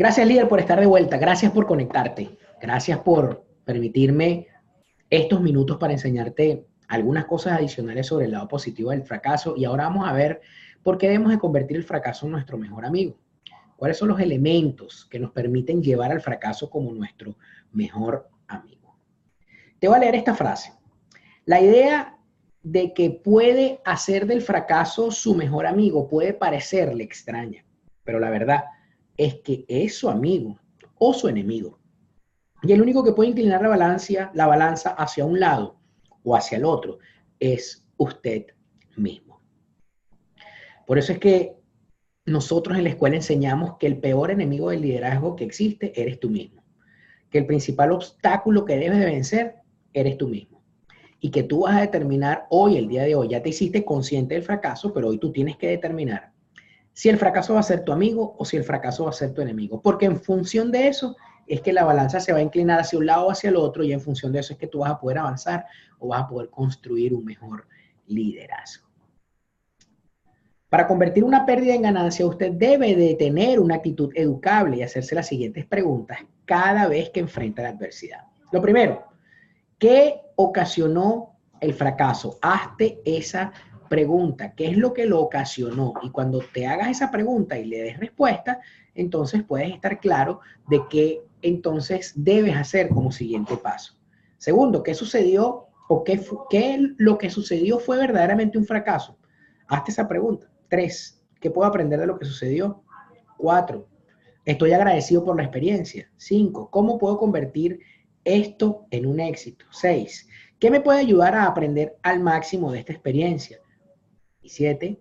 Gracias, líder, por estar de vuelta. Gracias por conectarte. Gracias por permitirme estos minutos para enseñarte algunas cosas adicionales sobre el lado positivo del fracaso. Y ahora vamos a ver por qué debemos de convertir el fracaso en nuestro mejor amigo. ¿Cuáles son los elementos que nos permiten llevar al fracaso como nuestro mejor amigo? Te voy a leer esta frase. La idea de que puede hacer del fracaso su mejor amigo puede parecerle extraña, pero la verdad es que es su amigo o su enemigo. Y el único que puede inclinar la balanza hacia un lado o hacia el otro es usted mismo. Por eso es que nosotros en la escuela enseñamos que el peor enemigo del liderazgo que existe eres tú mismo. Que el principal obstáculo que debes de vencer eres tú mismo. Y que tú vas a determinar hoy, el día de hoy, ya te hiciste consciente del fracaso, pero hoy tú tienes que determinar si el fracaso va a ser tu amigo o si el fracaso va a ser tu enemigo. Porque en función de eso es que la balanza se va a inclinar hacia un lado o hacia el otro, y en función de eso es que tú vas a poder avanzar o vas a poder construir un mejor liderazgo. Para convertir una pérdida en ganancia, usted debe de tener una actitud educable y hacerse las siguientes preguntas cada vez que enfrenta la adversidad. Lo primero, ¿qué ocasionó el fracaso? Hazte esa pregunta. ¿Qué es lo que lo ocasionó? Y cuando te hagas esa pregunta y le des respuesta, entonces puedes estar claro de qué entonces debes hacer como siguiente paso. Segundo, ¿qué sucedió o qué lo que sucedió fue verdaderamente un fracaso? Hazte esa pregunta. 3, ¿qué puedo aprender de lo que sucedió? 4, estoy agradecido por la experiencia. 5, ¿cómo puedo convertir esto en un éxito? 6, ¿qué me puede ayudar a aprender al máximo de esta experiencia? Y 7,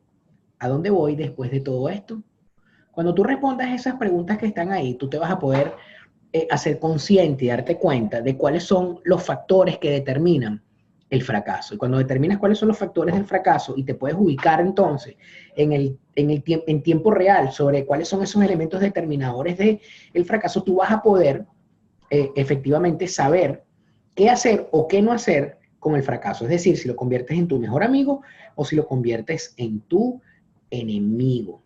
¿a dónde voy después de todo esto? Cuando tú respondas esas preguntas que están ahí, tú te vas a poder hacer consciente y darte cuenta de cuáles son los factores que determinan el fracaso. Y cuando determinas cuáles son los factores del fracaso y te puedes ubicar entonces en tiempo real sobre cuáles son esos elementos determinadores del fracaso, tú vas a poder efectivamente saber qué hacer o qué no hacer con el fracaso. Es decir, si lo conviertes en tu mejor amigo o si lo conviertes en tu enemigo.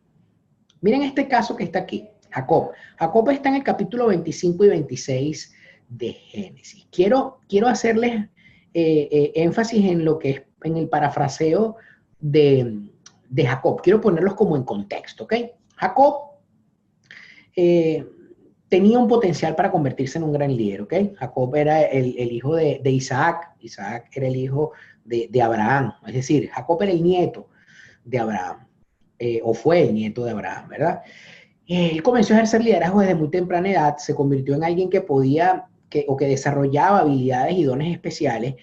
Miren este caso que está aquí, Jacob. Jacob está en el capítulo 25 y 26 de Génesis. Quiero hacerles énfasis en lo que es en el parafraseo de Jacob. Quiero ponerlos como en contexto, ¿ok? Jacob tenía un potencial para convertirse en un gran líder, ¿ok? Jacob era el hijo de Isaac. Isaac era el hijo de Abraham. Es decir, Jacob era el nieto de Abraham. O fue el nieto de Abraham, ¿verdad? Él comenzó a ejercer liderazgo desde muy temprana edad, se convirtió en alguien que podía que desarrollaba habilidades y dones especiales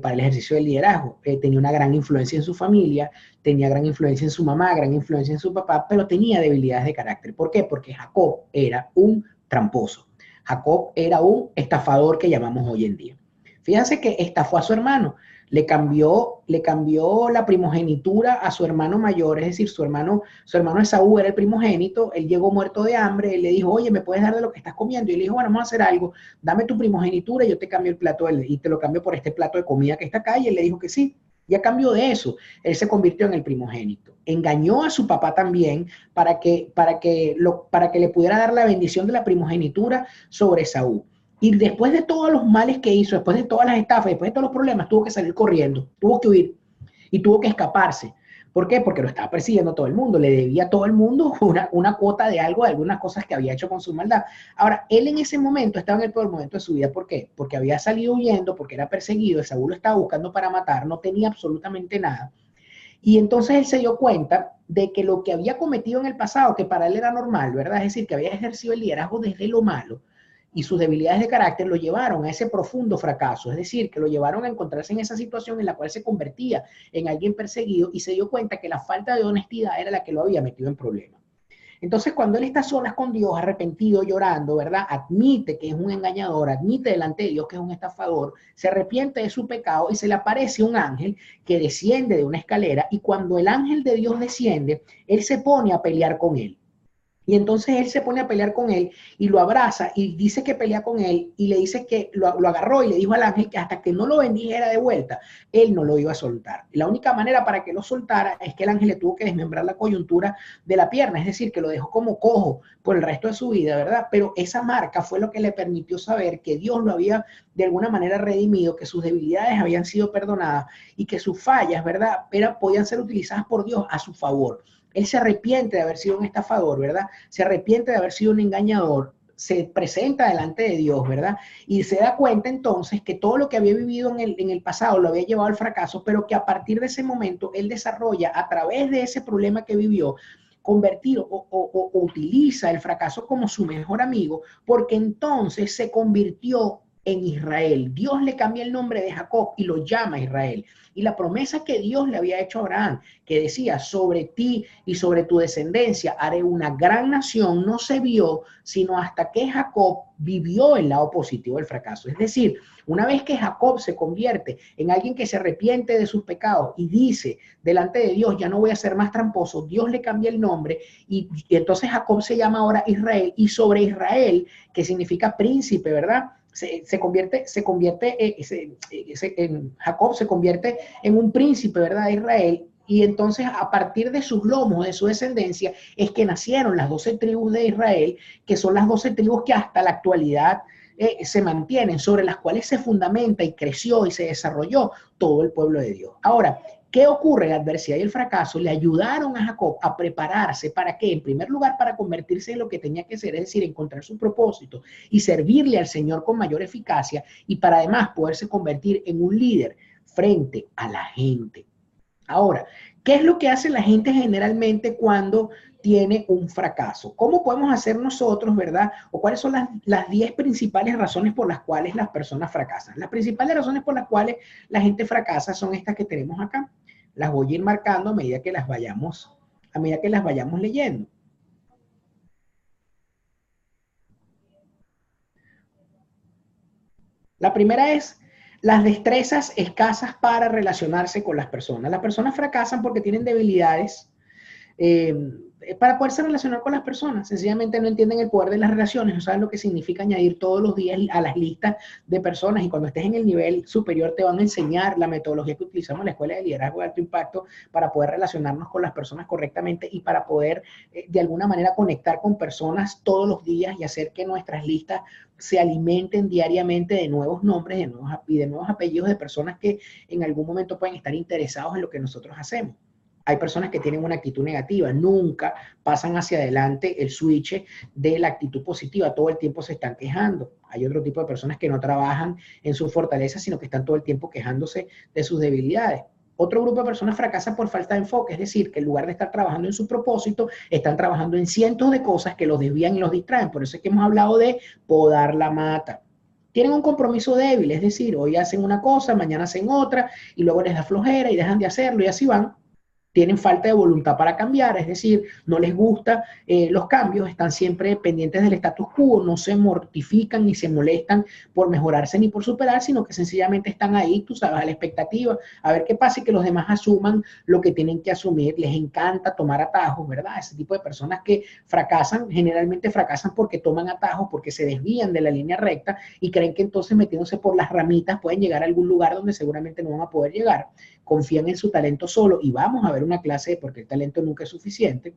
para el ejercicio del liderazgo. Tenía una gran influencia en su familia, tenía gran influencia en su mamá, gran influencia en su papá, pero tenía debilidades de carácter. ¿Por qué? Porque Jacob era un tramposo. Jacob era un estafador que llamamos hoy en día. Fíjense que estafó a su hermano. Le cambió la primogenitura a su hermano mayor, es decir, su hermano Esaú era el primogénito, él llegó muerto de hambre, él le dijo, oye, ¿me puedes dar de lo que estás comiendo? Y él dijo, bueno, vamos a hacer algo, dame tu primogenitura y yo te cambio el plato, y te lo cambio por este plato de comida que está acá, y él le dijo que sí. Y a cambio de eso, él se convirtió en el primogénito. Engañó a su papá también para que le pudiera dar la bendición de la primogenitura sobre Esaú. Y después de todos los males que hizo, después de todas las estafas, después de todos los problemas, tuvo que salir corriendo, tuvo que huir y tuvo que escaparse. ¿Por qué? Porque lo estaba persiguiendo todo el mundo, le debía a todo el mundo una cuota de algo, de algunas cosas que había hecho con su maldad. Ahora, él en ese momento estaba en el peor momento de su vida. ¿Por qué? Porque había salido huyendo, porque era perseguido, Esaú lo estaba buscando para matar, no tenía absolutamente nada. Y entonces él se dio cuenta de que lo que había cometido en el pasado, que para él era normal, ¿verdad? Es decir, que había ejercido el liderazgo desde lo malo, y sus debilidades de carácter lo llevaron a ese profundo fracaso, es decir, que lo llevaron a encontrarse en esa situación en la cual se convertía en alguien perseguido y se dio cuenta que la falta de honestidad era la que lo había metido en problemas. Entonces, cuando él está solas con Dios, arrepentido, llorando, ¿verdad? Admite que es un engañador, admite delante de Dios que es un estafador, se arrepiente de su pecado y se le aparece un ángel que desciende de una escalera, y cuando el ángel de Dios desciende, él se pone a pelear con él. Y entonces él se pone a pelear con él y lo abraza y dice que pelea con él y le dice que lo agarró y le dijo al ángel que hasta que no lo bendijera de vuelta, él no lo iba a soltar. Y la única manera para que lo soltara es que el ángel le tuvo que desmembrar la coyuntura de la pierna, es decir, que lo dejó como cojo por el resto de su vida, ¿verdad? Pero esa marca fue lo que le permitió saber que Dios lo había de alguna manera redimido, que sus debilidades habían sido perdonadas y que sus fallas, ¿verdad? Podían ser utilizadas por Dios a su favor. Él se arrepiente de haber sido un estafador, ¿verdad? Se arrepiente de haber sido un engañador, se presenta delante de Dios, ¿verdad? Y se da cuenta entonces que todo lo que había vivido en el pasado lo había llevado al fracaso, pero que a partir de ese momento él desarrolla a través de ese problema que vivió, convertir o utiliza el fracaso como su mejor amigo, porque entonces se convirtió en Israel. Dios le cambia el nombre de Jacob y lo llama Israel. Y la promesa que Dios le había hecho a Abraham, que decía, sobre ti y sobre tu descendencia haré una gran nación, no se vio sino hasta que Jacob vivió el lado positivo del fracaso. Es decir, una vez que Jacob se convierte en alguien que se arrepiente de sus pecados y dice delante de Dios, ya no voy a ser más tramposo, Dios le cambia el nombre y entonces Jacob se llama ahora Israel, y sobre Israel, que significa príncipe, ¿verdad? Jacob se convierte en un príncipe, ¿verdad? De Israel. Y entonces a partir de sus lomos, de su descendencia, es que nacieron las 12 tribus de Israel, que son las 12 tribus que hasta la actualidad se mantienen, sobre las cuales se fundamenta y creció y se desarrolló todo el pueblo de Dios. Ahora, ¿qué ocurre? La adversidad y el fracaso le ayudaron a Jacob a prepararse para que, en primer lugar, para convertirse en lo que tenía que ser, es decir, encontrar su propósito y servirle al Señor con mayor eficacia, y para además poderse convertir en un líder frente a la gente. Ahora, ¿qué es lo que hace la gente generalmente cuando tiene un fracaso? ¿Cómo podemos hacer nosotros, verdad? ¿O cuáles son las 10 principales razones por las cuales las personas fracasan? Las principales razones por las cuales la gente fracasa son estas que tenemos acá. Las voy a ir marcando a medida que las vayamos leyendo. La primera es las destrezas escasas para relacionarse con las personas. Las personas fracasan porque tienen debilidades eh, para poderse relacionar con las personas. Sencillamente no entienden el poder de las relaciones, no saben lo que significa añadir todos los días a las listas de personas, y cuando estés en el nivel superior te van a enseñar la metodología que utilizamos en la Escuela de Liderazgo de Alto Impacto para poder relacionarnos con las personas correctamente y para poder de alguna manera conectar con personas todos los días y hacer que nuestras listas se alimenten diariamente de nuevos nombres y de nuevos apellidos de personas que en algún momento pueden estar interesados en lo que nosotros hacemos. Hay personas que tienen una actitud negativa, nunca pasan hacia adelante el switch de la actitud positiva, todo el tiempo se están quejando. Hay otro tipo de personas que no trabajan en sus fortalezas, sino que están todo el tiempo quejándose de sus debilidades. Otro grupo de personas fracasa por falta de enfoque, es decir, que en lugar de estar trabajando en su propósito, están trabajando en cientos de cosas que los desvían y los distraen. Por eso es que hemos hablado de podar la mata. Tienen un compromiso débil, es decir, hoy hacen una cosa, mañana hacen otra, y luego les da flojera y dejan de hacerlo, y así van. Tienen falta de voluntad para cambiar, es decir, no les gustan los cambios, están siempre pendientes del status quo, no se mortifican ni se molestan por mejorarse ni por superar, sino que sencillamente están ahí, tú sabes, a la expectativa, a ver qué pasa y que los demás asuman lo que tienen que asumir. Les encanta tomar atajos, ¿verdad? Ese tipo de personas que fracasan, generalmente fracasan porque toman atajos, porque se desvían de la línea recta y creen que entonces metiéndose por las ramitas pueden llegar a algún lugar donde seguramente no van a poder llegar. Confían en su talento solo, y vamos a ver una clase de por qué el talento nunca es suficiente.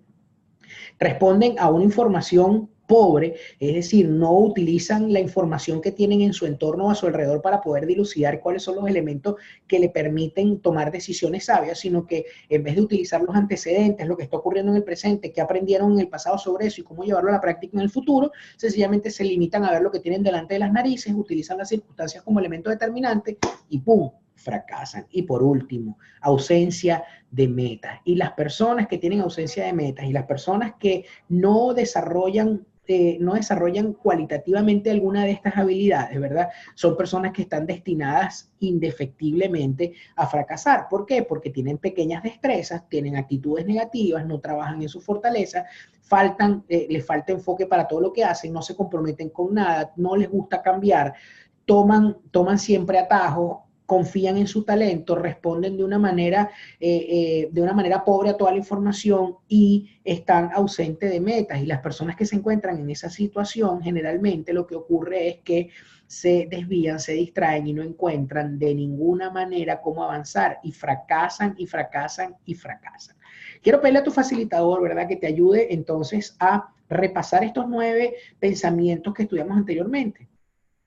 Responden a una información pobre, es decir, no utilizan la información que tienen en su entorno o a su alrededor para poder dilucidar cuáles son los elementos que le permiten tomar decisiones sabias, sino que en vez de utilizar los antecedentes, lo que está ocurriendo en el presente, qué aprendieron en el pasado sobre eso y cómo llevarlo a la práctica en el futuro, sencillamente se limitan a ver lo que tienen delante de las narices, utilizan las circunstancias como elemento determinante y ¡pum!, fracasan. Y por último, ausencia de metas. Y las personas que tienen ausencia de metas y las personas que no desarrollan cualitativamente alguna de estas habilidades, ¿verdad? Son personas que están destinadas indefectiblemente a fracasar. ¿Por qué? Porque tienen pequeñas destrezas, tienen actitudes negativas, no trabajan en su fortaleza, les falta enfoque para todo lo que hacen, no se comprometen con nada, no les gusta cambiar, toman siempre atajos, confían en su talento, responden de una manera pobre a toda la información y están ausentes de metas. Y las personas que se encuentran en esa situación, generalmente lo que ocurre es que se desvían, se distraen y no encuentran de ninguna manera cómo avanzar y fracasan y fracasan y fracasan. Quiero pedirle a tu facilitador, ¿verdad?, que te ayude entonces a repasar estos 9 pensamientos que estudiamos anteriormente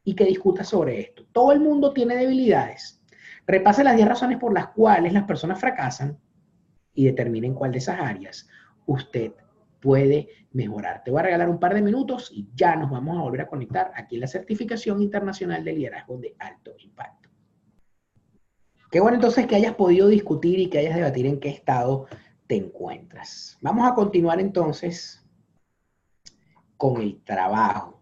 y que discuta sobre esto. Todo el mundo tiene debilidades. Repase las 10 razones por las cuales las personas fracasan y determinen cuál de esas áreas usted puede mejorar. Te voy a regalar un par de minutos y ya nos vamos a volver a conectar aquí en la Certificación Internacional de Liderazgo de Alto Impacto. Qué bueno entonces que hayas podido discutir y que hayas debatir en qué estado te encuentras. Vamos a continuar entonces con el trabajo.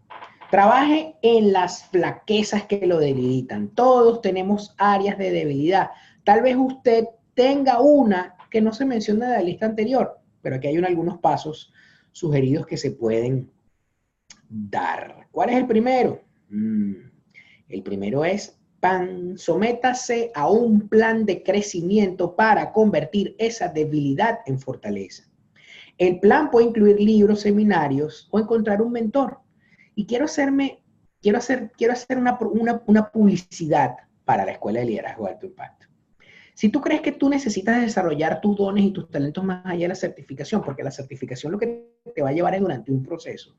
Trabaje en las flaquezas que lo debilitan. Todos tenemos áreas de debilidad. Tal vez usted tenga una que no se menciona de la lista anterior, pero aquí hay algunos pasos sugeridos que se pueden dar. ¿Cuál es el primero? El primero es sométase a un plan de crecimiento para convertir esa debilidad en fortaleza. El plan puede incluir libros, seminarios o encontrar un mentor. Y quiero hacer una publicidad para la Escuela de Liderazgo de Alto Impacto. Si tú crees que tú necesitas desarrollar tus dones y tus talentos más allá de la certificación, porque la certificación lo que te va a llevar es durante un proceso,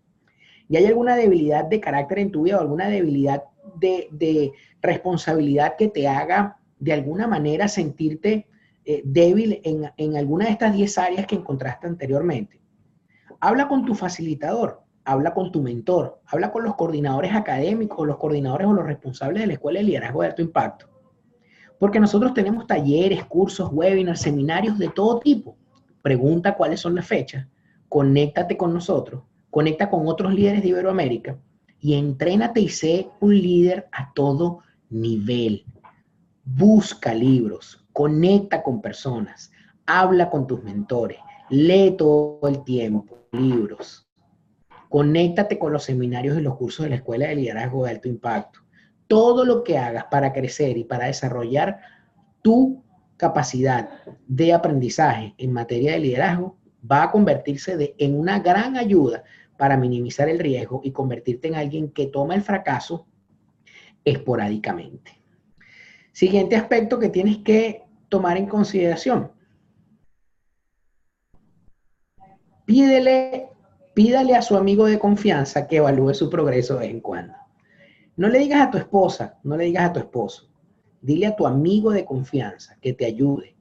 y hay alguna debilidad de carácter en tu vida o alguna debilidad de responsabilidad que te haga de alguna manera sentirte débil en alguna de estas 10 áreas que encontraste anteriormente, habla con tu facilitador, habla con tu mentor, habla con los coordinadores académicos, los coordinadores o los responsables de la Escuela de Liderazgo de Alto Impacto. Porque nosotros tenemos talleres, cursos, webinars, seminarios de todo tipo. Pregunta cuáles son las fechas, conéctate con nosotros, conecta con otros líderes de Iberoamérica y entrénate y sé un líder a todo nivel. Busca libros, conecta con personas, habla con tus mentores, lee todo el tiempo libros, conéctate con los seminarios y los cursos de la Escuela de Liderazgo de Alto Impacto. Todo lo que hagas para crecer y para desarrollar tu capacidad de aprendizaje en materia de liderazgo va a convertirse en una gran ayuda para minimizar el riesgo y convertirte en alguien que toma el fracaso esporádicamente. Siguiente aspecto que tienes que tomar en consideración. Pídale a su amigo de confianza que evalúe su progreso de vez en cuando. No le digas a tu esposa, no le digas a tu esposo. Dile a tu amigo de confianza que te ayude.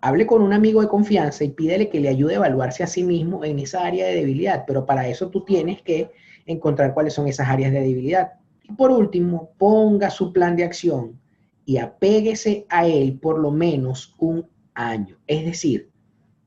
Hable con un amigo de confianza y pídele que le ayude a evaluarse a sí mismo en esa área de debilidad, pero para eso tú tienes que encontrar cuáles son esas áreas de debilidad. Y por último, ponga su plan de acción y apéguese a él por lo menos un año. Es decir,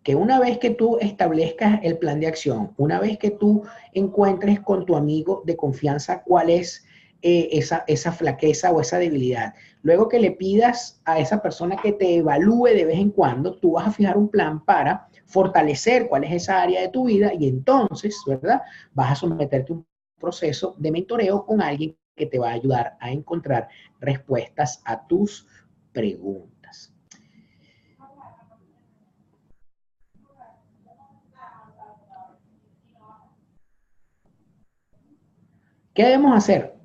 que una vez que tú establezcas el plan de acción, una vez que tú encuentres con tu amigo de confianza cuál es esa flaqueza o esa debilidad, luego que le pidas a esa persona que te evalúe de vez en cuando, tú vas a fijar un plan para fortalecer cuál es esa área de tu vida y entonces, ¿verdad?, vas a someterte a un proceso de mentoreo con alguien que te va a ayudar a encontrar respuestas a tus preguntas. ¿Qué debemos hacer?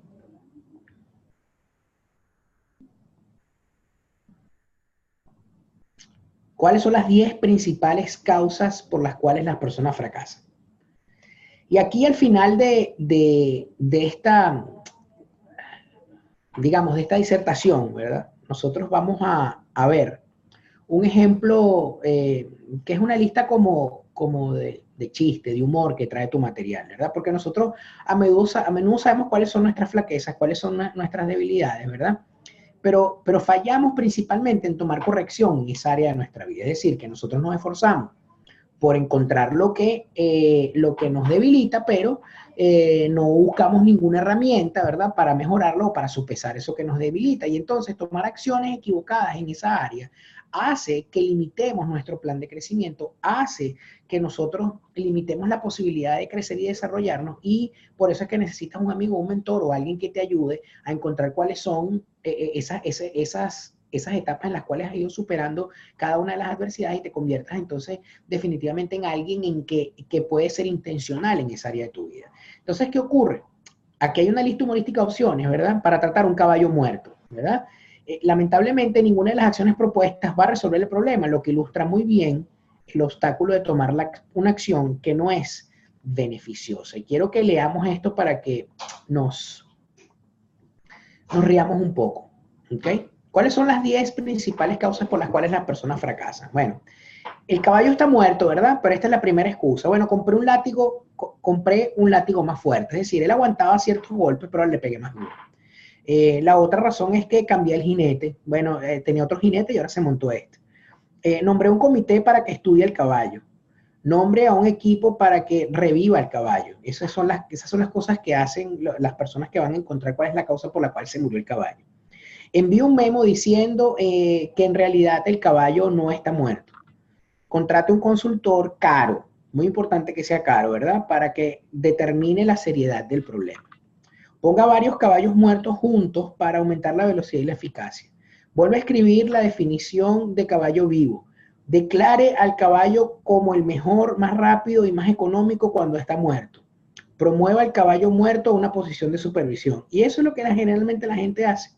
¿Cuáles son las 10 principales causas por las cuales las personas fracasan? Y aquí al final de esta, digamos, de esta disertación, ¿verdad?, nosotros vamos a ver un ejemplo que es una lista como de chiste, de humor que trae tu material, ¿verdad? Porque nosotros a menudo sabemos cuáles son nuestras flaquezas, cuáles son nuestras debilidades, ¿verdad? Pero fallamos principalmente en tomar corrección en esa área de nuestra vida. Es decir, que nosotros nos esforzamos por encontrar lo que nos debilita, pero no buscamos ninguna herramienta, ¿verdad?, para mejorarlo o para sopesar eso que nos debilita. Y entonces tomar acciones equivocadas en esa área hace que limitemos nuestro plan de crecimiento, hace que nosotros limitemos la posibilidad de crecer y desarrollarnos, y por eso es que necesitas un amigo, un mentor o alguien que te ayude a encontrar cuáles son esas etapas en las cuales has ido superando cada una de las adversidades y te conviertas entonces definitivamente en alguien que puede ser intencional en esa área de tu vida. Entonces, ¿qué ocurre? Aquí hay una lista humorística de opciones, ¿verdad? Para tratar un caballo muerto, ¿verdad? Lamentablemente, ninguna de las acciones propuestas va a resolver el problema, lo que ilustra muy bien el obstáculo de tomar una acción que no es beneficiosa. Y quiero que leamos esto para que nos riamos un poco, ¿ok? ¿Cuáles son las 10 principales causas por las cuales las personas fracasan? Bueno, el caballo está muerto, ¿verdad? Pero esta es la primera excusa. Bueno, compré un látigo más fuerte, es decir, él aguantaba ciertos golpes, pero le pegué más duro. La otra razón es que cambié el jinete. Bueno, tenía otro jinete y ahora se montó este. Nombré un comité para que estudie el caballo. Nombre a un equipo para que reviva el caballo. Esas son las cosas que hacen las personas que van a encontrar cuál es la causa por la cual se murió el caballo. Envío un memo diciendo que en realidad el caballo no está muerto. Contrate un consultor caro, muy importante que sea caro, ¿verdad?, para que determine la seriedad del problema. Ponga varios caballos muertos juntos para aumentar la velocidad y la eficacia. Vuelve a escribir la definición de caballo vivo. Declare al caballo como el mejor, más rápido y más económico cuando está muerto. Promueva al caballo muerto a una posición de supervisión. Y eso es lo que generalmente la gente hace.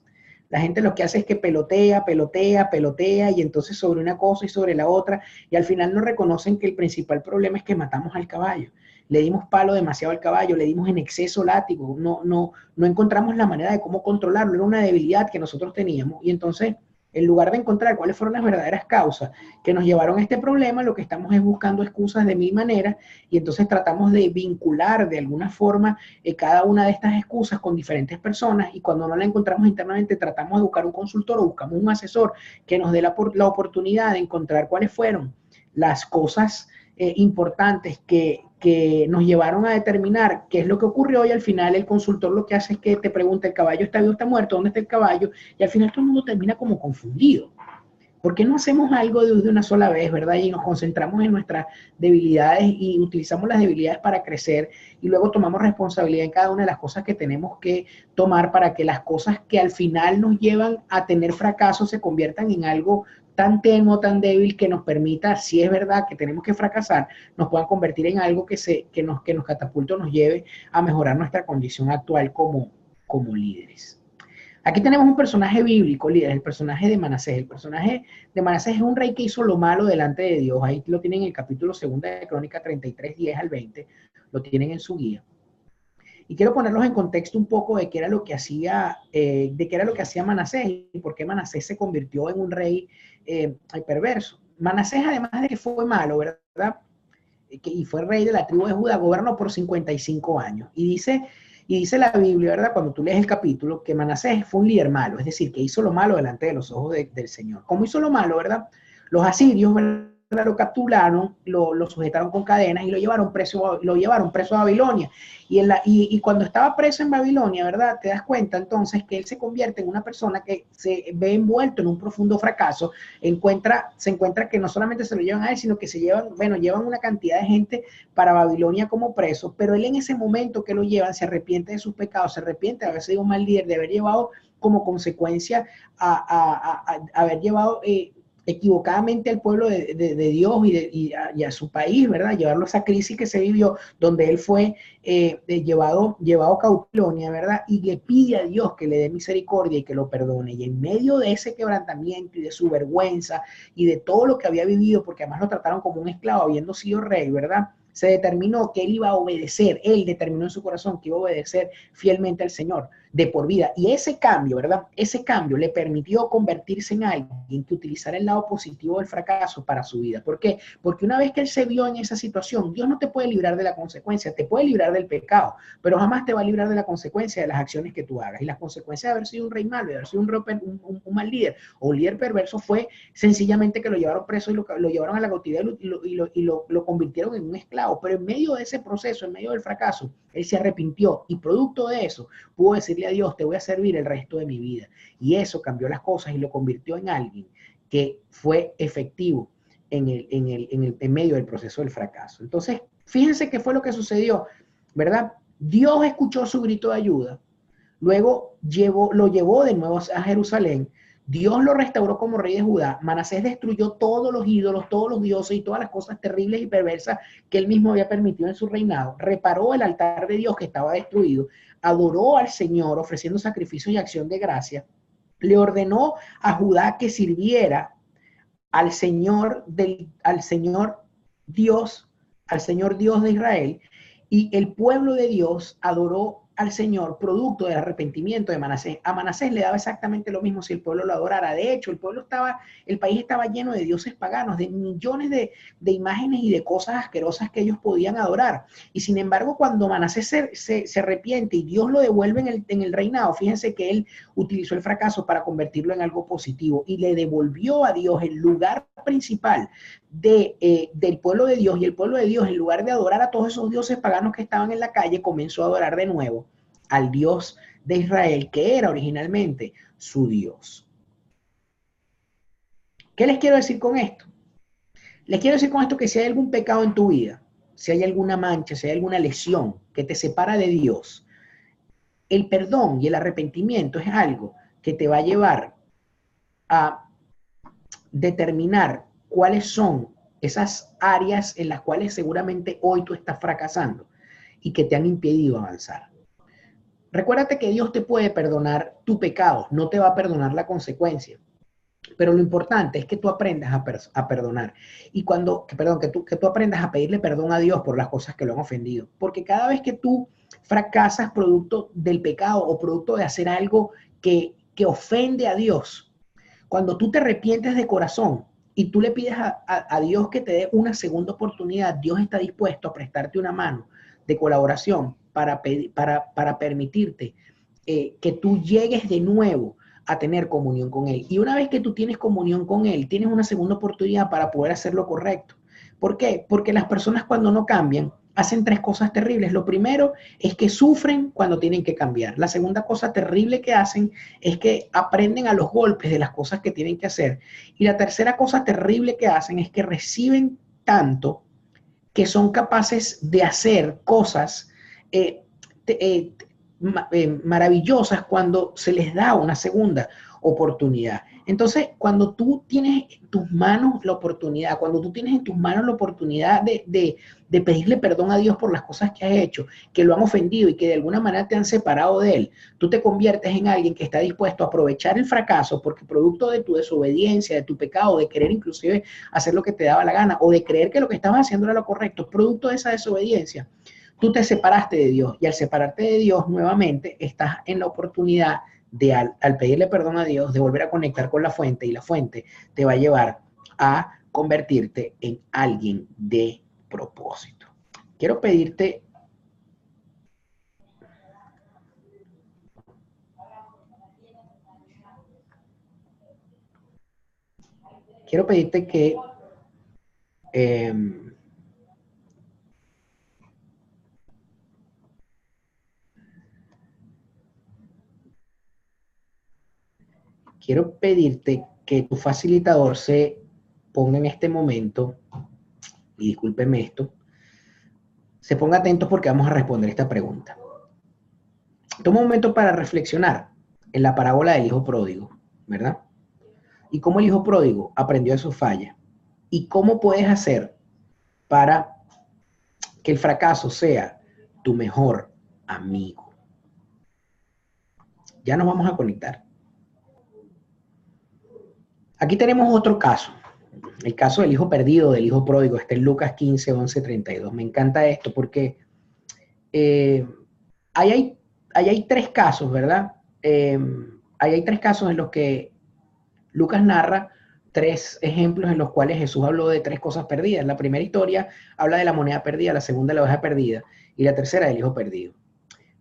La gente lo que hace es que pelotea, pelotea, pelotea, y entonces sobre una cosa y sobre la otra, y al final no reconocen que el principal problema es que matamos al caballo. Le dimos palo demasiado al caballo, le dimos en exceso látigo, no encontramos la manera de cómo controlarlo, era una debilidad que nosotros teníamos, y entonces, en lugar de encontrar cuáles fueron las verdaderas causas que nos llevaron a este problema, lo que estamos es buscando excusas de mil maneras, y entonces tratamos de vincular de alguna forma cada una de estas excusas con diferentes personas, y cuando no la encontramos internamente tratamos de buscar un consultor o buscamos un asesor que nos dé la oportunidad de encontrar cuáles fueron las cosas importantes que nos llevaron a determinar qué es lo que ocurrió, y al final el consultor lo que hace es que te pregunta, ¿el caballo está vivo o está muerto? ¿Dónde está el caballo? Y al final todo el mundo termina como confundido. ¿Por qué no hacemos algo de una sola vez, verdad? Y nos concentramos en nuestras debilidades y utilizamos las debilidades para crecer, y luego tomamos responsabilidad en cada una de las cosas que tenemos que tomar para que las cosas que al final nos llevan a tener fracaso se conviertan en algo tan tenue, tan débil, que nos permita, si es verdad que tenemos que fracasar, nos puedan convertir en algo que nos catapulte o nos lleve a mejorar nuestra condición actual como líderes. Aquí tenemos un personaje bíblico, líder, el personaje de Manasés. El personaje de Manasés es un rey que hizo lo malo delante de Dios. Ahí lo tienen en el capítulo 2 de Crónica 33, 10 al 20. Lo tienen en su guía. Y quiero ponerlos en contexto un poco de qué era lo que hacía, Manasés y por qué Manasés se convirtió en un rey perverso. Manasés, además de que fue malo, ¿verdad?, y fue rey de la tribu de Judá, gobernó por 55 años. Y dice la Biblia, ¿verdad?, cuando tú lees el capítulo, que Manasés fue un líder malo, es decir, que hizo lo malo delante de los ojos del Señor. ¿Cómo hizo lo malo, verdad? Los asirios, ¿verdad?, lo capturaron, lo sujetaron con cadenas y lo llevaron preso a Babilonia. Y cuando estaba preso en Babilonia, ¿verdad?, te das cuenta entonces que él se convierte en una persona que se ve envuelto en un profundo fracaso. Se encuentra que no solamente se lo llevan a él, sino que llevan una cantidad de gente para Babilonia como preso, pero él en ese momento que lo llevan se arrepiente de sus pecados, se arrepiente de haber sido un mal líder, de haber llevado como consecuencia a haber llevado equivocadamente al pueblo de Dios y a su país, ¿verdad? Llevarlo a esa crisis que se vivió, donde él fue llevado a Babilonia, ¿verdad? Y le pide a Dios que le dé misericordia y que lo perdone. Y en medio de ese quebrantamiento y de su vergüenza y de todo lo que había vivido, porque además lo trataron como un esclavo habiendo sido rey, ¿verdad?, se determinó que él iba a obedecer, él determinó en su corazón que iba a obedecer fielmente al Señor de por vida. Y ese cambio, ¿verdad? Ese cambio le permitió convertirse en alguien que utilizara el lado positivo del fracaso para su vida. ¿Por qué? Porque una vez que él se vio en esa situación, Dios no te puede librar de la consecuencia, te puede librar del pecado, pero jamás te va a librar de la consecuencia de las acciones que tú hagas. Y las consecuencias de haber sido un rey malo, de haber sido un mal líder o un líder perverso fue sencillamente que lo llevaron preso y lo llevaron a la cautividad y lo convirtieron en un esclavo. Pero en medio de ese proceso, en medio del fracaso, él se arrepintió y producto de eso pudo decirle a Dios, te voy a servir el resto de mi vida. Y eso cambió las cosas y lo convirtió en alguien que fue efectivo en medio del proceso del fracaso. Entonces, fíjense qué fue lo que sucedió, ¿verdad? Dios escuchó su grito de ayuda, luego lo llevó de nuevo a Jerusalén, Dios lo restauró como rey de Judá, Manasés destruyó todos los ídolos, todos los dioses y todas las cosas terribles y perversas que él mismo había permitido en su reinado, reparó el altar de Dios que estaba destruido, adoró al Señor ofreciendo sacrificios y acción de gracia, le ordenó a Judá que sirviera al Señor Dios, al Señor Dios de Israel, y el pueblo de Dios adoró al Señor producto del arrepentimiento de Manasés. A Manasés le daba exactamente lo mismo si el pueblo lo adorara. De hecho, el país estaba lleno de dioses paganos, de millones de imágenes y de cosas asquerosas que ellos podían adorar. Y sin embargo, cuando Manasés se arrepiente y Dios lo devuelve en el reinado, fíjense que él utilizó el fracaso para convertirlo en algo positivo y le devolvió a Dios el lugar principal del pueblo de Dios, y el pueblo de Dios, en lugar de adorar a todos esos dioses paganos que estaban en la calle, comenzó a adorar de nuevo al Dios de Israel, que era originalmente su Dios. ¿Qué les quiero decir con esto? Les quiero decir con esto que si hay algún pecado en tu vida, si hay alguna mancha, si hay alguna lesión que te separa de Dios, el perdón y el arrepentimiento es algo que te va a llevar a determinar cuáles son esas áreas en las cuales seguramente hoy tú estás fracasando y que te han impedido avanzar. Recuérdate que Dios te puede perdonar tu pecado, no te va a perdonar la consecuencia. Pero lo importante es que tú aprendas a perdonar. Y que tú aprendas a pedirle perdón a Dios por las cosas que lo han ofendido. Porque cada vez que tú fracasas producto del pecado o producto de hacer algo que ofende a Dios, cuando tú te arrepientes de corazón y tú le pides a Dios que te dé una segunda oportunidad, Dios está dispuesto a prestarte una mano de colaboración para permitirte que tú llegues de nuevo a tener comunión con Él. Y una vez que tú tienes comunión con Él, tienes una segunda oportunidad para poder hacer lo correcto. ¿Por qué? Porque las personas cuando no cambian, hacen tres cosas terribles. Lo primero es que sufren cuando tienen que cambiar. La segunda cosa terrible que hacen es que aprenden a los golpes de las cosas que tienen que hacer. Y la tercera cosa terrible que hacen es que reciben tanto que son capaces de hacer cosas maravillosas cuando se les da una segunda oportunidad. Entonces, cuando tú tienes en tus manos la oportunidad, cuando tú tienes en tus manos la oportunidad de pedirle perdón a Dios por las cosas que has hecho, que lo han ofendido y que de alguna manera te han separado de Él, tú te conviertes en alguien que está dispuesto a aprovechar el fracaso porque producto de tu desobediencia, de tu pecado, de querer inclusive hacer lo que te daba la gana o de creer que lo que estabas haciendo era lo correcto, producto de esa desobediencia, tú te separaste de Dios y al separarte de Dios nuevamente estás en la oportunidad de al pedirle perdón a Dios, de volver a conectar con la fuente y la fuente te va a llevar a convertirte en alguien de propósito. Quiero pedirte que eh, quiero pedirte que tu facilitador se ponga en este momento, y discúlpeme esto, se ponga atento porque vamos a responder esta pregunta. Toma un momento para reflexionar en la parábola del hijo pródigo, ¿verdad? Y cómo el hijo pródigo aprendió de su falla. Y cómo puedes hacer para que el fracaso sea tu mejor amigo. Ya nos vamos a conectar. Aquí tenemos otro caso, el caso del hijo perdido, del hijo pródigo, está en Lucas 15, 11, 32. Me encanta esto porque eh, ahí, ahí hay tres casos, ¿verdad? Ahí hay tres casos en los que Lucas narra tres ejemplos en los cuales Jesús habló de tres cosas perdidas. La primera historia habla de la moneda perdida, la segunda de la oveja perdida y la tercera del hijo perdido.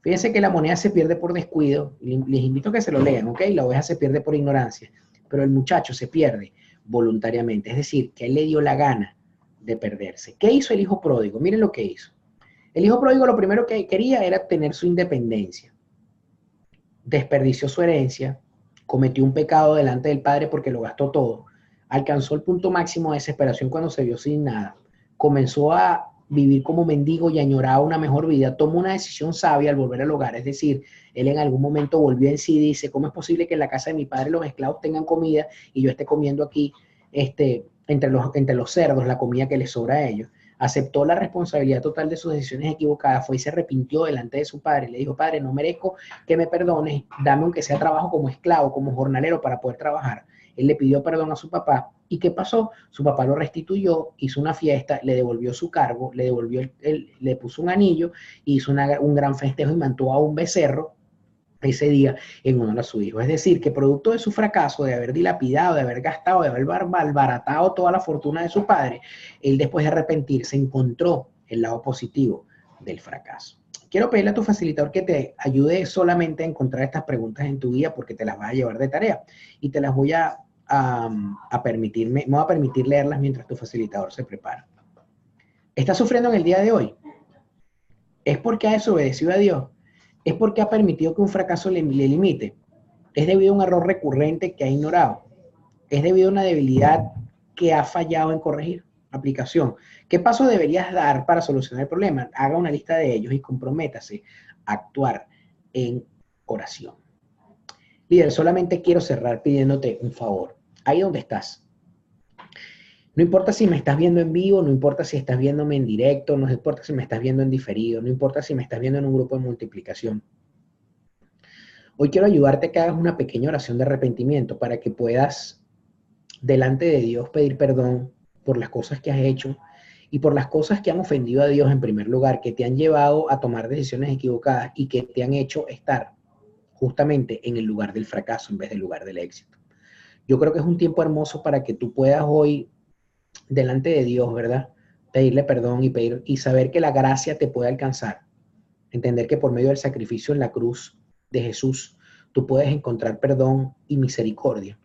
Fíjense que la moneda se pierde por descuido, les invito a que se lo lean, ¿ok? La oveja se pierde por ignorancia, pero el muchacho se pierde voluntariamente, es decir, que él le dio la gana de perderse. ¿Qué hizo el hijo pródigo? Miren lo que hizo. El hijo pródigo lo primero que quería era tener su independencia. Desperdició su herencia, cometió un pecado delante del padre porque lo gastó todo, alcanzó el punto máximo de desesperación cuando se vio sin nada, comenzó a vivir como mendigo y añoraba una mejor vida, tomó una decisión sabia al volver al hogar, es decir, él en algún momento volvió en sí y dice, ¿cómo es posible que en la casa de mi padre los esclavos tengan comida y yo esté comiendo aquí entre los cerdos la comida que les sobra a ellos? Aceptó la responsabilidad total de sus decisiones equivocadas, fue y se arrepintió delante de su padre, le dijo, padre, no merezco que me perdones, dame aunque sea trabajo como esclavo, como jornalero para poder trabajar. Él le pidió perdón a su papá. ¿Y qué pasó? Su papá lo restituyó, hizo una fiesta, le devolvió su cargo, le devolvió le puso un anillo, hizo un gran festejo y mantuvo a un becerro ese día en honor a su hijo. Es decir, que producto de su fracaso, de haber dilapidado, de haber gastado, de haber malbaratado toda la fortuna de su padre, él después de arrepentirse encontró el lado positivo del fracaso. Quiero pedirle a tu facilitador que te ayude solamente a encontrar estas preguntas en tu guía porque te las vas a llevar de tarea y te las voy me voy a permitir leerlas mientras tu facilitador se prepara. ¿Estás sufriendo en el día de hoy? ¿Es porque ha desobedecido a Dios? ¿Es porque ha permitido que un fracaso le limite? ¿Es debido a un error recurrente que ha ignorado? ¿Es debido a una debilidad que ha fallado en corregir? Aplicación. ¿Qué pasos deberías dar para solucionar el problema? Haga una lista de ellos y comprométase a actuar en oración. Líder, solamente quiero cerrar pidiéndote un favor. Ahí donde estás. No importa si me estás viendo en vivo, no importa si estás viéndome en directo, no importa si me estás viendo en diferido, no importa si me estás viendo en un grupo de multiplicación. Hoy quiero ayudarte a que hagas una pequeña oración de arrepentimiento para que puedas delante de Dios pedir perdón por las cosas que has hecho y por las cosas que han ofendido a Dios en primer lugar, que te han llevado a tomar decisiones equivocadas y que te han hecho estar justamente en el lugar del fracaso en vez del lugar del éxito. Yo creo que es un tiempo hermoso para que tú puedas hoy delante de Dios, ¿verdad? Pedirle perdón y saber que la gracia te puede alcanzar. Entender que por medio del sacrificio en la cruz de Jesús, tú puedes encontrar perdón y misericordia.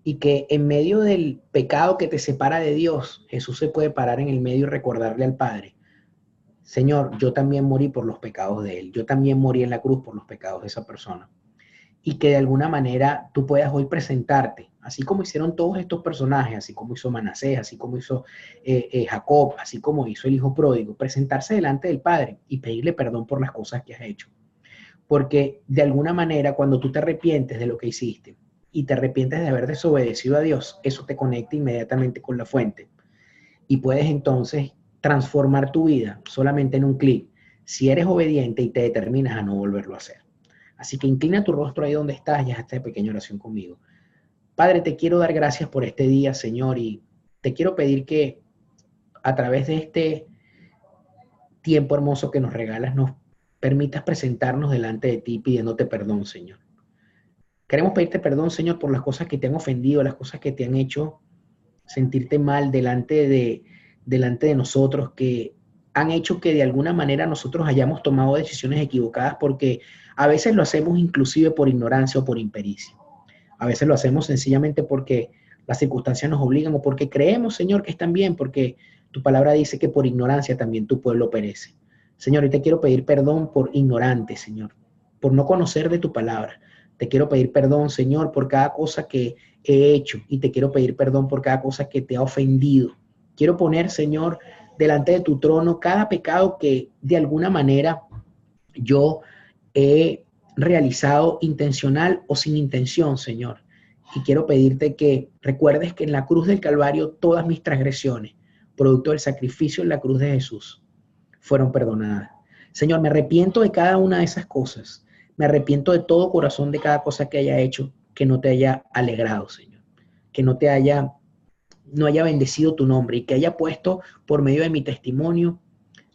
Y que en medio del pecado que te separa de Dios, Jesús se puede parar en el medio y recordarle al Padre, Señor, yo también morí por los pecados de Él. Yo también morí en la cruz por los pecados de esa persona. Y que de alguna manera tú puedas hoy presentarte, así como hicieron todos estos personajes, así como hizo Manasés, así como hizo Jacob, así como hizo el hijo pródigo, presentarse delante del Padre y pedirle perdón por las cosas que has hecho. Porque de alguna manera cuando tú te arrepientes de lo que hiciste y te arrepientes de haber desobedecido a Dios, eso te conecta inmediatamente con la fuente y puedes entonces transformar tu vida solamente en un clic si eres obediente y te determinas a no volverlo a hacer. Así que inclina tu rostro ahí donde estás y haz esta pequeña oración conmigo. Padre, te quiero dar gracias por este día, Señor, y te quiero pedir que a través de este tiempo hermoso que nos regalas, nos permitas presentarnos delante de ti pidiéndote perdón, Señor. Queremos pedirte perdón, Señor, por las cosas que te han ofendido, las cosas que te han hecho sentirte mal delante de nosotros, que han hecho que de alguna manera nosotros hayamos tomado decisiones equivocadas porque a veces lo hacemos inclusive por ignorancia o por impericia. A veces lo hacemos sencillamente porque las circunstancias nos obligan o porque creemos, Señor, que están bien, porque tu palabra dice que por ignorancia también tu pueblo perece. Señor, y te quiero pedir perdón por ignorante, Señor, por no conocer de tu palabra. Te quiero pedir perdón, Señor, por cada cosa que he hecho y te quiero pedir perdón por cada cosa que te ha ofendido. Quiero poner, Señor, delante de tu trono cada pecado que de alguna manera yo he realizado intencional o sin intención, Señor. Y quiero pedirte que recuerdes que en la cruz del Calvario todas mis transgresiones, producto del sacrificio en la cruz de Jesús, fueron perdonadas. Señor, me arrepiento de cada una de esas cosas. Me arrepiento de todo corazón de cada cosa que haya hecho que no te haya alegrado, Señor. Que no te haya no haya bendecido tu nombre y que haya puesto por medio de mi testimonio,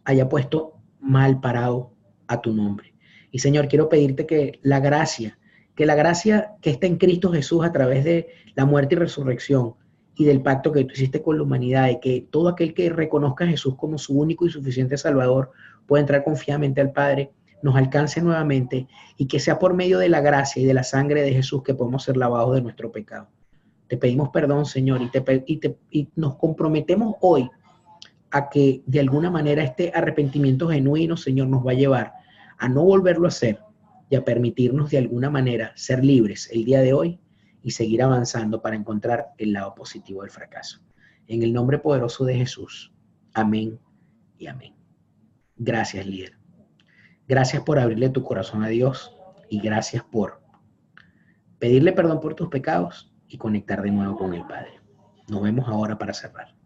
haya puesto mal parado a tu nombre. Y Señor, quiero pedirte que la gracia que está en Cristo Jesús a través de la muerte y resurrección y del pacto que tú hiciste con la humanidad, de que todo aquel que reconozca a Jesús como su único y suficiente Salvador pueda entrar confiadamente al Padre, nos alcance nuevamente y que sea por medio de la gracia y de la sangre de Jesús que podemos ser lavados de nuestro pecado. Te pedimos perdón, Señor, y nos comprometemos hoy a que de alguna manera este arrepentimiento genuino, Señor, nos va a llevar a no volverlo a hacer y a permitirnos de alguna manera ser libres el día de hoy y seguir avanzando para encontrar el lado positivo del fracaso. En el nombre poderoso de Jesús. Amén y amén. Gracias, líder. Gracias por abrirle tu corazón a Dios y gracias por pedirle perdón por tus pecados y conectar de nuevo con el Padre. Nos vemos ahora para cerrar.